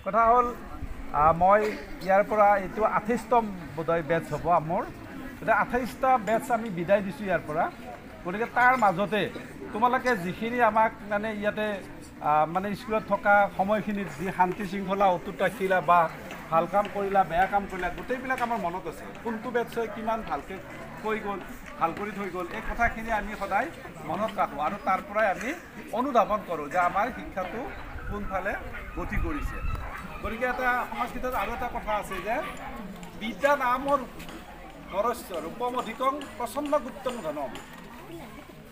কথা হ'ল মই ইয়াৰ পৰা এইটো 28তম বোধহয় বেটছ হ'ব মোৰ। এতিয়া 28টা বেটছ আমি বিদায় দিছোঁ ইয়াৰ পৰা। গতিকে তাৰ মাজতে তোমালোকে যিখিনি আমাক মানে ইয়াতে মানে স্কুলত থকা সময়খিনিত যি শান্তি শৃংখলা অটুট ৰাখিলা বা ভাল কাম কৰিলা বেয়া কাম কৰিলা গোটেইবিলাক আমাৰ মনত আছে। কোনটো বেটছই কিমান ভালকৈ কৈ গ'ল ভাল কৰি থৈ গ'ল এই কথাখিনি আমি সদায় মনত ৰাখোঁ আৰু তাৰ পৰাই আমি অনুধাৱন কৰোঁ যে আমাৰ শিক্ষাটো কোনফালে গতি কৰিছে। গতিকে এটা সংস্কৃতত আৰু এটা কথা আছে যে বিদ্যা নামৰ নৰস্য ৰূপম অধিকং প্ৰচন্ন গুপ্তং ধনম।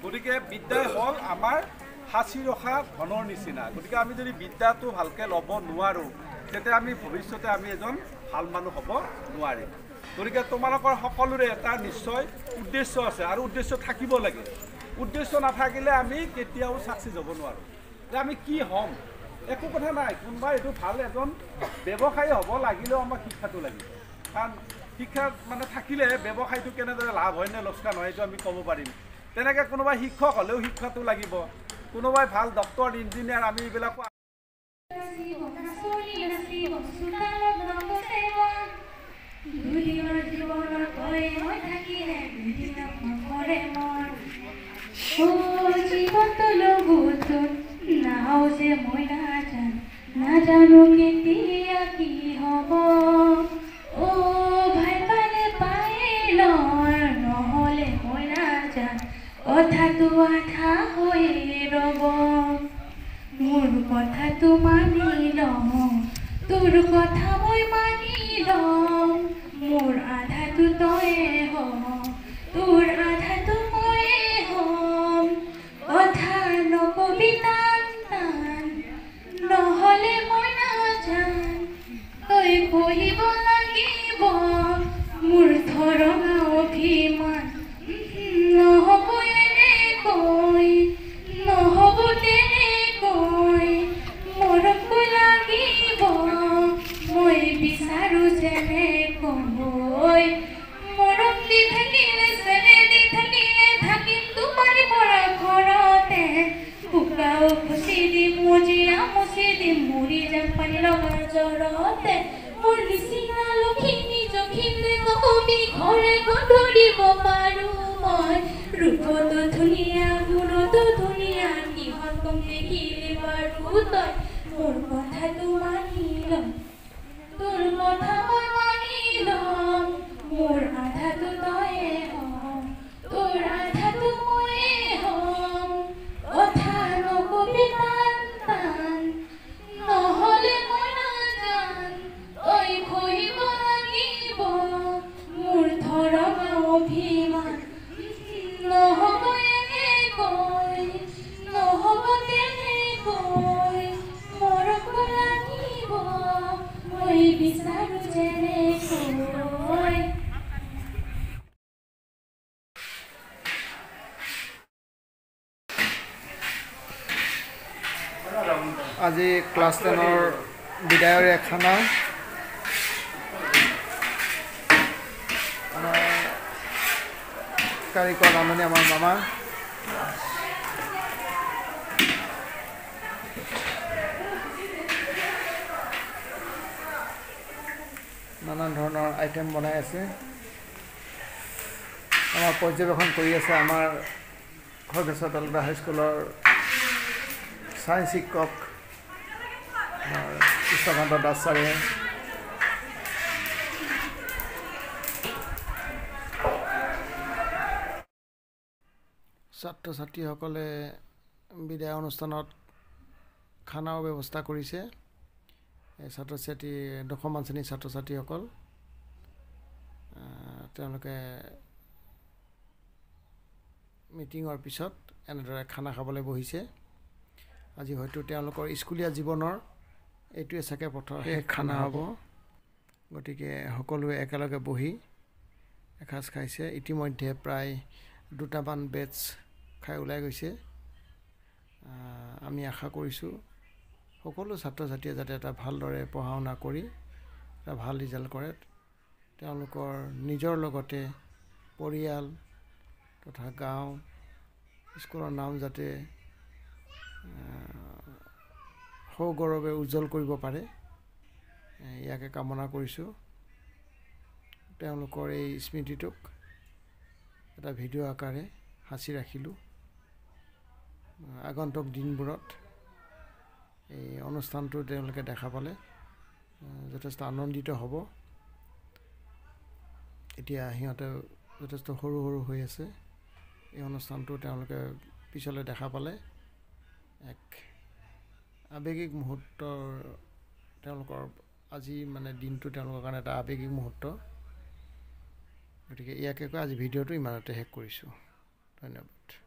গতিকে বিদ্যাই হ'ল আমাৰ সাঁচি ৰখা ধনৰ নিচিনা। গতিকে আমি যদি বিদ্যাটো ভালকৈ ল'ব নোৱাৰোঁ তেতিয়া আমি ভৱিষ্যতে আমি এজন ভাল মানুহ হ'ব নোৱাৰিম। গতিকে তোমালোকৰ সকলোৰে এটা নিশ্চয় উদ্দেশ্য আছে আৰু উদ্দেশ্য থাকিব লাগে। উদ্দেশ্য নাথাকিলে আমি কেতিয়াও ছাকচেছ হ'ব নোৱাৰোঁ। যে আমি কি হ'ম একো কথা নাই। কোনোবা এইটো ভাল এজন ব্যৱসায়ী হ'ব লাগিলেও আমাক শিক্ষাটো লাগিব। কাৰণ শিক্ষা মানে থাকিলে ব্যৱসায়টো কেনেদৰে লাভ হয় নে লোকচান হয় সেইটো আমি ক'ব পাৰিম। তেনেকৈ কোনোবাই শিক্ষক হ'লেও শিক্ষাটো লাগিব। কোনোবাই ভাল ডক্টৰ ইঞ্জিনিয়াৰ আমি এইবিলাক নাজানো কেতিয়া কি হ'ব। অ ভাল পালে পাই লয় নহ'লে মই নাজান কথাটো আধা হৈয়ে ৰ'ব। মোৰ কথাটো মানি লওঁ তোৰ কথা মই মানি লওঁ। মোৰ আধাটো তয়ে হম তোৰ আধাটো ময়ে হম। কথা নকবি টান টান নহ'লে মই নাজান তই পঢ়িব লাগিব মোৰ ধৰণা অভিমান। নহ'ব এনেকৈ নহ'ব তেনেকৈ মৰমটো লাগিব মই বিচাৰোঁ যেনেকৈ। মৰম দি থাকিলে চেনে দি থাকিলে থাকিম তোমাৰ পৰা ঘৰতে। বোকাও খুচি দিম মজিয়া মুচি দিম মৰি যাম পানী লগা জ্বৰতে। মোৰ নিচিনা লখিমী জখিমে কবি ঘৰে ধৰিব পাৰোঁ মই। ৰূপতো ধুনীয়া গুণতো ধুনীয়া কিহত কম দেখিলে বাৰু তই। মোৰ কথাটো মানি ল'ম তোৰ কথা মই মানি ল'ম। মোৰ আধাটো তয়ে হম তোৰ আধাটো ময়ে হম। কথা নকবি টান টান নহ'লে মই নাজান তই সহিব লাগিব মোৰ ধৰণা অভিমান। নহ'ব এনেকৈ নহ'ব তেনেকৈ মৰমটো লাগিব মই বিচাৰোঁ যেনেকৈ। আজি ক্লাছ 10ৰ বিদায়ৰে খানা আমাৰ কাৰিকৰ নামনি আমাৰ মামা নানান ধৰণৰ আইটেম বনাই আছে। আমাৰ পৰ্যবেক্ষণ কৰি আছে আমাৰ খগেশ্বৰ দলদা হাইস্কুলৰ ছায়েন্স শিক্ষক কৃষ্ণকান্ত দাস ছাৰে। ছাত্ৰ ছাত্ৰীসকলে বিদায় অনুষ্ঠানত খানাও ব্যৱস্থা কৰিছে। ছাত্ৰ ছাত্ৰী 200মান শ্ৰেণীৰ ছাত্ৰ ছাত্ৰীসকল তেওঁলোকে মিটিঙৰ পিছত এনেদৰে খানা খাবলৈ বহিছে। আজি হয়তো তেওঁলোকৰ স্কুলীয়া জীৱনৰ এইটোৱে চাগে প্ৰথম শেষ খানা হ'ব। গতিকে সকলোৱে একেলগে বহি এসাঁজ খাইছে। ইতিমধ্যে প্ৰায় 2টামান বেটছ খাই ওলাই গৈছে। আমি আশা কৰিছোঁ সকলো ছাত্ৰ ছাত্ৰীয়ে যাতে এটা ভালদৰে পঢ়া শুনা কৰি এটা ভাল ৰিজাল্ট কৰে। তেওঁলোকৰ নিজৰ লগতে পৰিয়াল তথা গাঁও স্কুলৰ নাম যাতে সগৌৰৱে উজ্জ্বল কৰিব পাৰে ইয়াকে কামনা কৰিছোঁ। তেওঁলোকৰ এই স্মৃতিটোক এটা ভিডিঅ' আকাৰে সাঁচি ৰাখিলোঁ। আগন্তুক দিনবোৰত এই অনুষ্ঠানটো তেওঁলোকে দেখা পালে যথেষ্ট আনন্দিত হ'ব। এতিয়া সিহঁতে যথেষ্ট সৰু সৰু হৈ আছে। এই অনুষ্ঠানটো তেওঁলোকে পিছলৈ দেখা পালে এক আৱেগিক মুহূৰ্তৰ, তেওঁলোকৰ আজি মানে দিনটো তেওঁলোকৰ কাৰণে এটা আৱেগিক মুহূৰ্ত। গতিকে ইয়াকে কৈ আজি ভিডিঅ'টো ইমানতে শেষ কৰিছোঁ। ধন্যবাদ।